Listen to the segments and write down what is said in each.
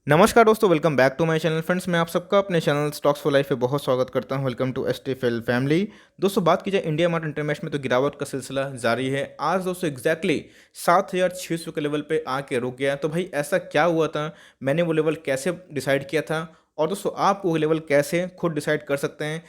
नमस्कार दोस्तों, welcome back to my channel. Friends, मैं आप सबका अपने चैनल स्टॉक्स फॉर लाइफ पे बहुत स्वागत करता हूं। Welcome to STFL family. दोस्तों, बात की जाए इंडिया मार्ट इंटरमेश में तो गिरावट का सिलसिला जारी है। आज दोस्तों एग्जैक्टली 7600 के लेवल पे आके रुक गया। तो भाई ऐसा क्या हुआ था, मैंने वो लेवल कैसे डिसाइड किया था, और दोस्तों आप वो लेवल कैसे खुद डिसाइड कर सकते हैं।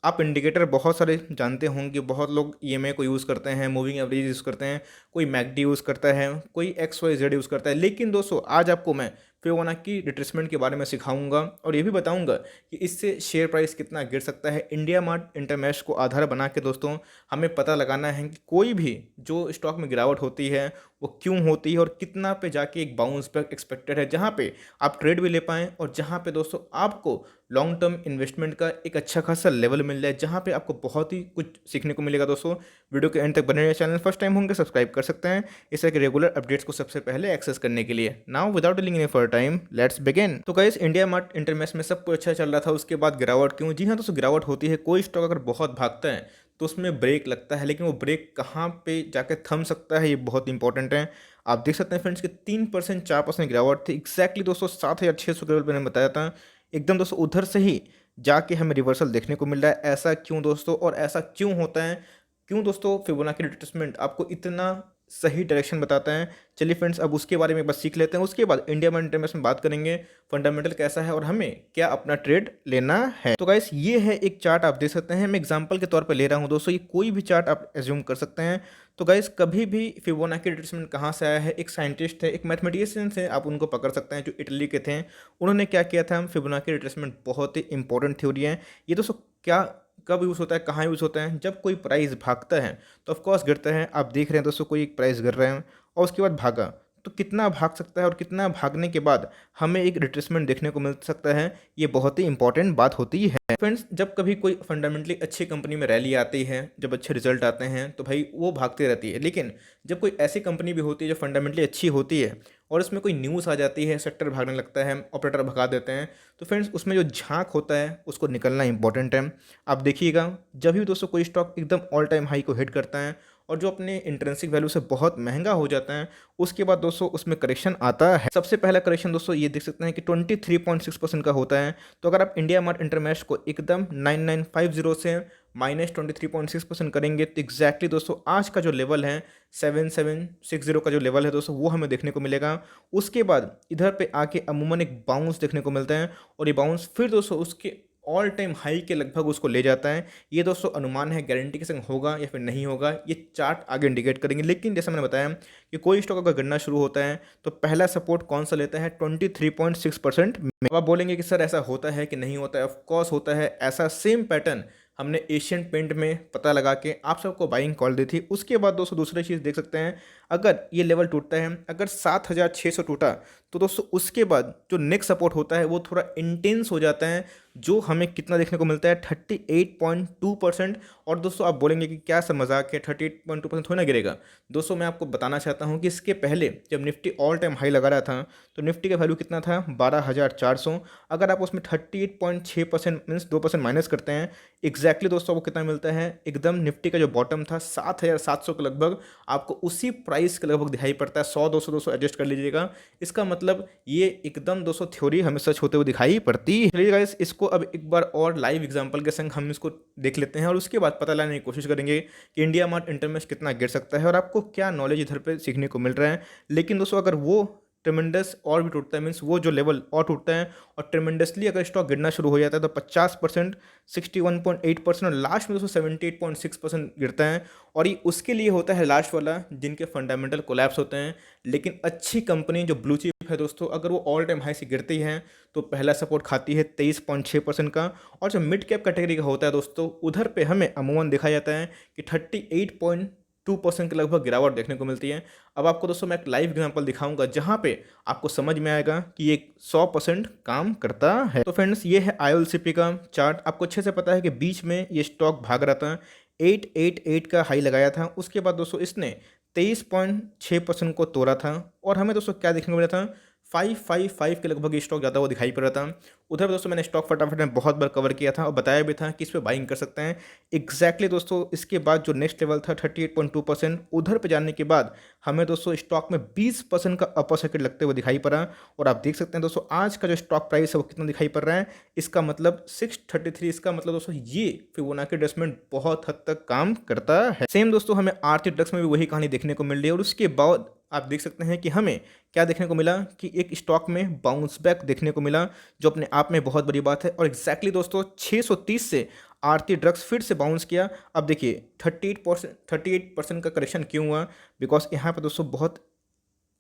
आप इंडिकेटर बहुत सारे जानते होंगे, बहुत लोग ईएमए को यूज़ करते हैं, मूविंग एवरेज यूज़ करते हैं, कोई मैकडी यूज़ करता है, कोई एक्स वाई जेड यूज़ करता है। लेकिन दोस्तों आज आपको मैं फिबोनाची रिट्रेसमेंट के बारे में सिखाऊंगा और ये भी बताऊंगा कि इससे शेयर प्राइस कितना गिर सकता है। इंडिया मार्ट इंटरमेश को आधार बना के दोस्तों हमें पता लगाना है कि कोई भी जो स्टॉक में गिरावट होती है वो क्यों होती है और कितना पे जाके एक बाउंस बैक एक्सपेक्टेड है, जहाँ पे आप ट्रेड भी ले पाएँ और जहाँ पे दोस्तों आपको लॉन्ग टर्म इन्वेस्टमेंट का एक अच्छा खासा लेवल मिल जाए, जहाँ पे आपको बहुत ही कुछ सीखने को मिलेगा। दोस्तों वीडियो के एंड तक बने रहिए। चैनल फर्स्ट टाइम होंगे सब्सक्राइब कर सकते हैं इस तरह के रेगुलर अपडेट्स को सबसे पहले एक्सेस करने के लिए। Now without dealing any further time let's begin. तो गाइस, इंडिया मार्ट इंटरमेश में सब कुछ अच्छा चल रहा था, उसके बाद गिरावट क्यों? जी हाँ दोस्तों, गिरावट होती है। कोई स्टॉक अगर बहुत भागता है तो उसमें ब्रेक लगता है, लेकिन वो ब्रेक कहाँ पे जाके थम सकता है ये बहुत इंपॉर्टेंट है। आप देख सकते हैं फ्रेंड्स कि 3% 4% गिरावट थी एग्जैक्टली दोस्तों 7600 के लेवल पर मैंने बताया था। एकदम दोस्तों उधर से ही जाके हमें रिवर्सल देखने को मिल रहा है। ऐसा क्यों दोस्तों, और ऐसा क्यों होता है? क्यों दोस्तों फिबोनाची रिट्रेसमेंट आपको इतना सही डायरेक्शन बताता है? चलिए फ्रेंड्स, अब उसके बारे में बस सीख लेते हैं। उसके बाद इंडिया मार्ट इंटरमेश में बात करेंगे फंडामेंटल कैसा है और हमें क्या अपना ट्रेड लेना है। तो गाइस, ये है एक चार्ट, आप देख सकते हैं। मैं एग्जांपल के तौर पे ले रहा हूँ दोस्तों, ये कोई भी चार्ट आप एज्यूम कर सकते हैं। तो गाइस, कभी भी फिबोनाची रिट्रेसमेंट कहाँ से आया है? एक साइंटिस्ट है, एक मैथमेटिशियन है, आप उनको पकड़ सकते हैं, जो इटली के थे। उन्होंने क्या किया था, फिबोनाची रिट्रेसमेंट बहुत ही इंपॉर्टेंट थ्योरी है ये दोस्तों। क्या कब यूज़ होता है, कहाँ यूज़ होता है? जब कोई प्राइस भागता है तो ऑफकोर्स गिरता है। आप देख रहे हैं दोस्तों, कोई एक प्राइस गिर रहे हैं और उसके बाद भागा, तो कितना भाग सकता है और कितना भागने के बाद हमें एक रिट्रेसमेंट देखने को मिल सकता है, ये बहुत ही इंपॉर्टेंट बात होती है। फ्रेंड्स, जब कभी कोई फंडामेंटली अच्छी कंपनी में रैली आती है, जब अच्छे रिजल्ट आते हैं तो भाई वो भागती रहती है। लेकिन जब कोई ऐसी कंपनी भी होती है जो फंडामेंटली अच्छी होती है और इसमें कोई न्यूज़ आ जाती है, सेक्टर भागने लगता है, ऑपरेटर भगा देते हैं, तो फ्रेंड्स उसमें जो झांक होता है उसको निकलना इंपॉर्टेंट है। आप देखिएगा, जब भी दोस्तों कोई स्टॉक एकदम ऑल टाइम हाई को हिट करता है और जो अपने इंट्रेंसिक वैल्यू से बहुत महंगा हो जाता है, उसके बाद दोस्तों उसमें करेक्शन आता है। सबसे पहला करेक्शन दोस्तों ये देख सकते हैं कि 23.6% का होता है। तो अगर आप इंडिया मार्ट इंटरमेश को एकदम 9950 से -23.6% करेंगे तो एग्जैक्टली दोस्तों आज का जो लेवल है 7760 का जो लेवल है दोस्तों, वो हमें देखने को मिलेगा। उसके बाद इधर पे आके अमूमन एक बाउंस देखने को मिलता है और ये बाउंस फिर दोस्तों उसके ऑल टाइम हाई के लगभग उसको ले जाता है। ये दोस्तों अनुमान है, गारंटी के संग होगा या फिर नहीं होगा, ये चार्ट आगे इंडिकेट करेंगे। लेकिन जैसा मैंने बताया कि कोई स्टॉक अगर गिरना शुरू होता है तो पहला सपोर्ट कौन सा लेता है? 23.6% में। अब आप बोलेंगे कि सर ऐसा होता है कि नहीं होता है? ऑफकोर्स होता है। ऐसा सेम पैटर्न हमने एशियन पेंट में पता लगा के आप सबको बाइंग कॉल दी थी। उसके बाद दोस्तों दूसरी चीज़ देख सकते हैं, अगर ये लेवल टूटता है, अगर 7600 टूटा, तो दोस्तों उसके बाद जो नेक्स्ट सपोर्ट होता है वो थोड़ा इंटेंस हो जाता है, जो हमें कितना देखने को मिलता है 38.2%। और दोस्तों आप बोलेंगे कि क्या सब मजाक है, 38.2% थोड़ा ना गिरेगा। दोस्तों मैं आपको बताना चाहता हूँ कि इसके पहले जब निफ्टी ऑल टाइम हाई लगा रहा था तो निफ्टी का वैल्यू कितना था? 12,400। अगर आप उसमें 38.6% मीन्स 2% माइनस करते हैं, एग्जैक्टली दोस्तों आपको कितना मिलता है? एकदम निफ्टी का जो बॉटम था 7,700 के लगभग, आपको उसी प्राइस के लगभग दिखाई पड़ता है। 100 200 एडजस्ट कर लीजिएगा। इसका मतलब ये एकदम दोस्तों थ्योरी हमें सच होते हुए दिखाई पड़ती है। चलिए गाइस, इसको अब एक बार और लाइव एग्जांपल के संग हम इसको देख लेते हैं और उसके बाद पता लगाने की कोशिश करेंगे कि इंडिया मार्ट इंटरमेश कितना गिर सकता है और आपको क्या नॉलेज इधर पे सीखने को मिल रहा है। लेकिन दोस्तों अगर वो ट्रेमेंडस और भी टूटता है, मीन्स वो जो लेवल और टूटता है और ट्रेमेंडसली अगर स्टॉक गिरना शुरू हो जाता है तो 50%, 61.8% और लास्ट में दोस्तों 78.6% गिरता है। और ये उसके लिए होता है लास्ट वाला, जिनके फंडामेंटल कोलैप्स होते हैं। लेकिन अच्छी कंपनी जो ब्लू चिप है दोस्तों, अगर वो ऑल टाइम हाई से गिरती है तो पहला सपोर्ट खाती है 23.6% का। और जो मिड कैप कैटेगरी का होता है दोस्तों, उधर पे हमें अमूमन देखा जाता है कि 38.2% के लगभग गिरावट देखने को मिलती है। अब आपको दोस्तों मैं एक लाइव एग्जांपल दिखाऊंगा जहां पे आपको समझ में आएगा कि ये 100% काम करता है। तो फ्रेंड्स, ये है IOLCP का चार्ट। आपको अच्छे से पता है कि बीच में ये स्टॉक भाग रहा था, 888 का हाई लगाया था। उसके बाद दोस्तों इसने 23.6% को तोड़ा था और हमें दोस्तों क्या देखने को मिला था? 555 के लगभग ये स्टॉक जाता हुआ दिखाई पड़ रहा था। उधर दोस्तों मैंने स्टॉक फटाफट में बहुत बार कवर किया था और बताया भी था कि इस पे बाइंग कर सकते हैं। एग्जैक्टली दोस्तों इसके बाद जो नेक्स्ट लेवल था 38.2%, उधर पे जाने के बाद हमें दोस्तों स्टॉक में 20% का अपर सर्किट लगते हुए दिखाई पड़ा। और आप देख सकते हैं दोस्तों आज का जो स्टॉक प्राइस है वो कितना दिखाई पड़ रहा है, इसका मतलब 633। इसका मतलब दोस्तों ये फिबोनाची एडजस्टमेंट बहुत हद तक काम करता है। सेम दोस्तों हमें आरती ड्रग्स में भी वही कहानी देखने को मिल रही है। और उसके बाद आप देख सकते हैं कि हमें क्या देखने को मिला कि एक स्टॉक में बाउंस बैक देखने को मिला, जो अपने आप में बहुत बड़ी बात है। और एग्जैक्टली दोस्तों 630 से आरती ड्रग्स फिर से बाउंस किया। अब देखिए 38% का करेक्शन क्यों हुआ, बिकॉज यहाँ पर दोस्तों बहुत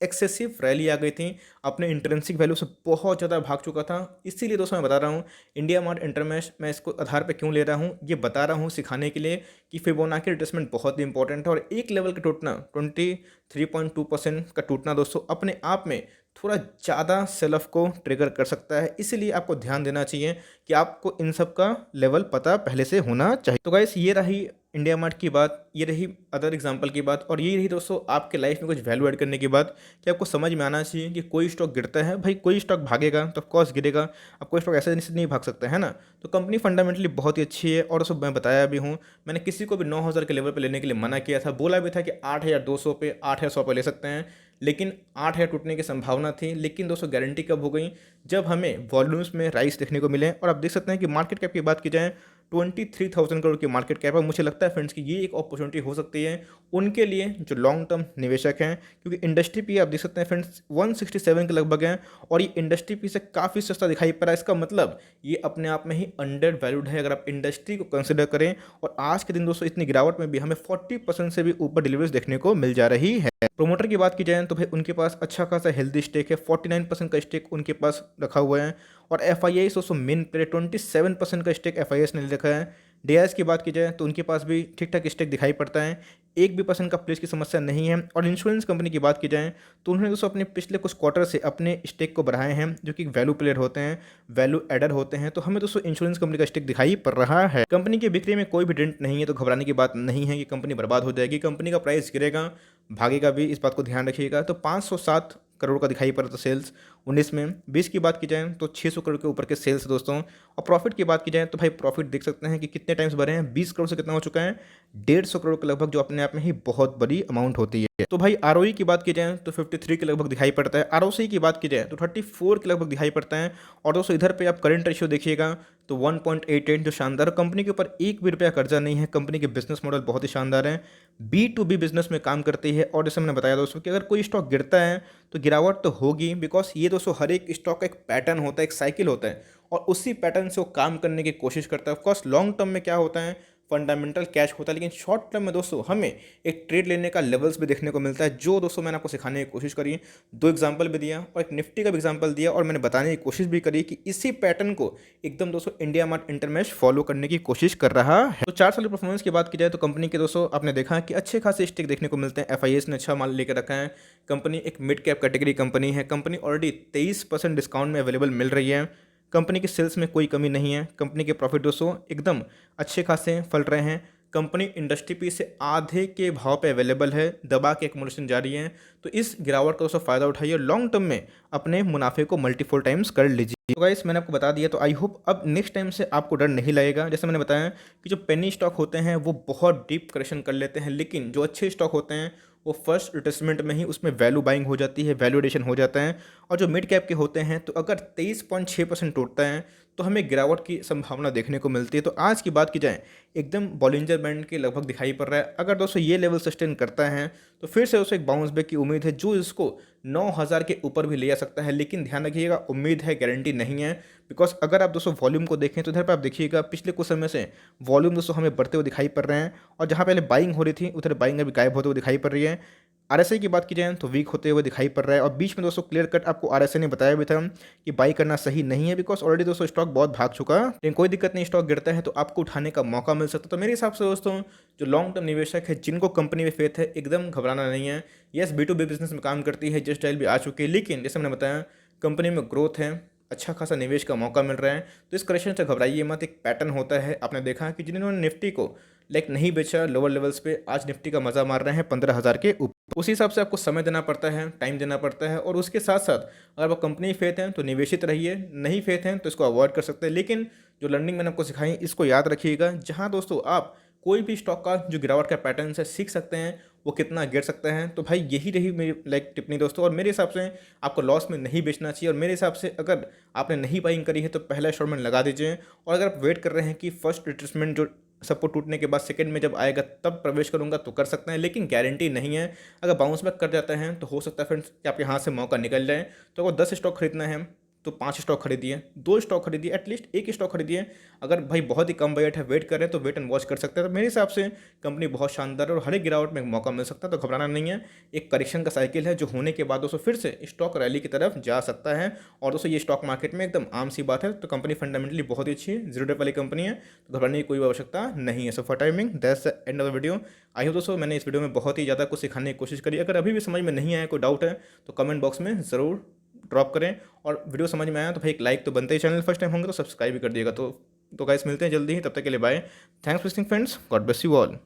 एक्सेसिव रैली आ गई थी, अपने इंट्रेंसिक वैल्यू से बहुत ज़्यादा भाग चुका था। इसीलिए दोस्तों मैं बता रहा हूँ इंडिया मार्ट इंटरमेश मैं इसको आधार पे क्यों ले रहा हूँ, ये बता रहा हूँ सिखाने के लिए कि फिबोनाची रिट्रेसमेंट बहुत ही इंपॉर्टेंट है। और एक लेवल का टूटना 23.2% का टूटना दोस्तों अपने आप में थोड़ा ज़्यादा सेल ऑफ को ट्रिगर कर सकता है। इसीलिए आपको ध्यान देना चाहिए कि आपको इन सब का लेवल पता पहले से होना चाहिए। तो गाइस ये रही इंडिया मार्ट की बात, ये रही अदर एग्जांपल की बात, और ये रही दोस्तों आपके लाइफ में कुछ वैल्यू ऐड करने की बात कि आपको समझ में आना चाहिए कि कोई स्टॉक गिरता है, भाई कोई स्टॉक भागेगा तो ऑफकोर्स गिरेगा, अब कोई स्टॉक ऐसे नहीं भाग सकता है ना। तो कंपनी फंडामेंटली बहुत ही अच्छी है। और उसको मैं बताया भी हूँ, मैंने किसी को भी 9,000 के लेवल पे लेने के लिए मना किया था, बोला भी था कि 8,200 पे 8,100 पे ले सकते हैं, लेकिन 8,000 टूटने की संभावना थी। लेकिन दोस्तों गारंटी कब हो गई, जब हमें वॉल्यूम्स में राइस देखने को मिले। और आप देख सकते हैं कि मार्केट कैप की बात की जाए 23,000 करोड़ की मार्केट कैप है। मुझे लगता है फ्रेंड्स कि ये एक अपॉर्चुनिटी हो सकती है उनके लिए जो लॉन्ग टर्म निवेशक हैं, क्योंकि इंडस्ट्री पी आप देख सकते हैं फ्रेंड्स 167 के लगभग है, और ये इंडस्ट्री पी से काफ़ी सस्ता दिखाई पड़ रहा है। इसका मतलब ये अपने आप में ही अंडर वैल्यूड है अगर आप इंडस्ट्री को कंसिडर करें। और आज के दिन दोस्तों इतनी गिरावट में भी हमें 40% से भी ऊपर डिलीवरीज देखने को मिल जा रही है। प्रोमोटर की बात की जाए तो भाई उनके पास अच्छा खासा हेल्दी स्टेक है, 49% का स्टेक उनके पास रखा हुआ है। और एफ आई आई दोस्तों मेन प्लेयर 27% का स्टेक एफ आई एस ने ले रखा है। डीआईएस की बात की जाए तो उनके पास भी ठीक ठाक स्टेक दिखाई पड़ता है, 1% का प्लेस की समस्या नहीं है। और इंश्योरेंस कंपनी की बात की जाए तो उन्होंने दोस्तों अपने पिछले कुछ क्वार्टर से अपने स्टेक को बढ़ाए हैं, जो कि वैल्यू प्लेयर होते हैं, वैल्यू एडर होते हैं। तो हमें दोस्तों इंश्योरेंस कंपनी का स्टेक दिखाई पड़ रहा है। कंपनी की बिक्री में कोई भी डेंट नहीं है, तो घबराने की बात नहीं है कि कंपनी बर्बाद हो जाएगी। कंपनी का प्राइस गिरेगा, भागेगा भी, इस बात को ध्यान रखिएगा। तो 507 करोड़ का दिखाई पड़ा था सेल्स 19 में। 20 की बात की जाए तो 600 करोड़ के ऊपर के सेल्स दोस्तों। और प्रॉफिट की बात की जाए तो भाई प्रॉफिट देख सकते हैं कि कितने टाइम्स बढ़े हैं, 20 करोड़ से कितना हो चुका है, 150 करोड़ के लगभग, जो अपने आप में ही बहुत बड़ी अमाउंट होती है। तो भाई आरओई की बात की जाए तो 53 के लगभग दिखाई पड़ता है, आरओसी की बात की जाए तो 34 के लगभग दिखाई पड़ता है। और दोस्तों इधर पे आप करंट रेशियो देखिएगा तो 1.88, जो शानदार। कंपनी के ऊपर एक भी रुपया कर्जा नहीं है, कंपनी के बिजनेस मॉडल बहुत ही शानदार है, B2B बिजनेस में काम करती है। और जैसे मैंने बताया दोस्तों कि अगर कोई स्टॉक गिरता है तो गिरावट तो होगी, बिकॉज ये दोस्तों हर एक स्टॉक का एक पैटर्न होता है, एक साइकिल होता है, और उसी पैटर्न से वो काम करने की कोशिश करता है। ऑफकोर्स लॉन्ग टर्म में क्या होता है, फंडामेंटल कैश होता है, लेकिन शॉर्ट टर्म में दोस्तों हमें एक ट्रेड लेने का लेवल्स भी देखने को मिलता है, जो दोस्तों मैंने आपको सिखाने की कोशिश करी। 2 एग्जांपल भी दिया और एक निफ्टी का भी एग्जांपल दिया, और मैंने बताने की कोशिश भी करी कि इसी पैटर्न को एकदम दोस्तों इंडिया मार्ट इंटरमेश फॉलो करने की कोशिश कर रहा है। तो 4 साल की परफॉर्मेंस की बात की जाए तो कंपनी के दोस्तों आपने देखा कि अच्छे खासे स्टेक देखने को मिलते हैं, एफआईएस ने अच्छा माल लेकर रखा है। कंपनी एक मिड कैप कैटेगरी कंपनी है, कंपनी ऑलरेडी 23% डिस्काउंट में अवेलेबल मिल रही है। कंपनी के सेल्स में कोई कमी नहीं है, कंपनी के प्रॉफिट दोस्तों एकदम अच्छे खासे फल रहे हैं। कंपनी इंडस्ट्री पी से आधे के भाव पे अवेलेबल है, दबा के एक्मुलेशन जारी है। तो इस गिरावट का दोस्तों फायदा उठाइए, लॉन्ग टर्म में अपने मुनाफे को मल्टीपल टाइम्स कर लीजिए। तो गाइस मैंने आपको बता दिया, तो आई होप अब नेक्स्ट टाइम से आपको डर नहीं लगेगा। जैसे मैंने बताया कि जो पेनी स्टॉक होते हैं वो बहुत डीप करेक्शन कर लेते हैं, लेकिन जो अच्छे स्टॉक होते हैं वो फर्स्ट रिट्रेसमेंट में ही उसमें वैल्यू बाइंग हो जाती है, वैल्यूएशन हो जाता है। और जो मिड कैप के होते हैं तो अगर 23.6% टूटता है तो हमें गिरावट की संभावना देखने को मिलती है। तो आज की बात की जाए एकदम बॉलिंजर बैंड के लगभग दिखाई पड़ रहा है। अगर दोस्तों ये लेवल सस्टेन करता है तो फिर से दोस्तों एक बाउंस बैक की उम्मीद है, जो इसको 9,000 के ऊपर भी ले जा सकता है। लेकिन ध्यान रखिएगा, उम्मीद है, गारंटी नहीं है। बिकॉज अगर आप दोस्तों वॉल्यूम को देखें तो इधर पर आप देखिएगा पिछले कुछ समय से वॉल्यूम दोस्तों हमें बढ़ते हुए दिखाई पड़ रहे हैं, और जहाँ पहले बाइंग हो रही थी उधर बाइंग अभी गायब होते हुए दिखाई पड़ रही है। आरएसआई की बात की जाए तो वीक होते हुए दिखाई पड़ रहा है, और बीच में दोस्तों क्लियर कट आपको आरएसआई ने बताया भी था कि बाई करना सही नहीं है, बिकॉज ऑलरेडी दोस्तों स्टॉक बहुत भाग चुका है। लेकिन कोई दिक्कत नहीं, स्टॉक गिरता है तो आपको उठाने का मौका मिल सकता है। तो मेरे हिसाब से दोस्तों जो लॉन्ग टर्म निवेशक है, जिनको कंपनी में फेथ है, एकदम घबराना नहीं है। यस, B2B बिजनेस में काम करती है, जिस स्टाइल भी आ चुकी है, लेकिन जैसे मैंने बताया कंपनी में ग्रोथ है, अच्छा खासा निवेश का मौका मिल रहा है। तो इस करेक्शन से घबराइए मत, एक पैटर्न होता है। आपने देखा कि जिन्होंने निफ्टी को लाइक नहीं बेचा लोअर लेवल्स पे, आज निफ्टी का मज़ा मार रहे हैं 15,000 के ऊपर। उसी हिसाब से आपको समय देना पड़ता है, टाइम देना पड़ता है, और उसके साथ साथ अगर आप कंपनी फेथ हैं तो निवेशित रहिए, नहीं फेथ हैं तो इसको अवॉइड कर सकते हैं। लेकिन जो लर्निंग मैंने आपको सिखाई इसको याद रखिएगा, जहाँ दोस्तों आप कोई भी स्टॉक का जो गिरावट का पैटर्न है सीख सकते हैं, वो कितना गिर सकते हैं। तो भाई यही रही मेरी लाइक टिप्पणी दोस्तों, और मेरे हिसाब से आपको लॉस में नहीं बेचना चाहिए। और मेरे हिसाब से अगर आपने नहीं बाइंग करी है तो पहला इंस्टॉलमेंट लगा दीजिए, और अगर आप वेट कर रहे हैं कि फर्स्ट रिट्रेसमेंट जो सपोर्ट टूटने के बाद सेकंड में जब आएगा तब प्रवेश करूंगा तो कर सकते हैं, लेकिन गारंटी नहीं है। अगर बाउंस बैक कर जाते हैं तो हो सकता है फ्रेंड्स कि आपके हाथ से मौका निकल जाए। तो अगर 10 स्टॉक खरीदना है तो 5 स्टॉक खरीदिए, 2 स्टॉक खरीदिए, एटलीस्ट एक स्टॉक खरीदिए। अगर भाई बहुत ही कम बजट है, वेट कर रहे हैं तो वेट एंड वॉच कर सकते हैं। तो मेरे हिसाब से कंपनी बहुत शानदार है और हर एक गिरावट में एक मौका मिल सकता है, तो घबराना नहीं है। एक करेक्शन का साइकिल है जो होने के बाद दोस्तों फिर से स्टॉक रैली की तरफ जा सकता है। और दोस्तों ये स्टॉक मार्केट में एकदम आम सी बात है। तो कंपनी फंडामेंटली बहुत ही अच्छी है, जीरो डेट वाली कंपनी है, तो घबराने की कोई आवश्यकता नहीं है। So for timing that's the end of the video. I hope दोस्तों मैंने इस वीडियो में बहुत ही ज़्यादा कुछ सिखाने की कोशिश करी। अगर अभी भी समझ में नहीं आया, कोई डाउट है तो कमेंट बॉक्स में ज़रूर ड्रॉप करें। और वीडियो समझ में आया तो भाई एक लाइक तो बनते ही, चैनल फर्स्ट टाइम होंगे तो सब्सक्राइब भी कर दिएगा। तो गाइस मिलते हैं जल्दी ही, तब तक के लिए bye. Thanks for listening friends, God bless you all.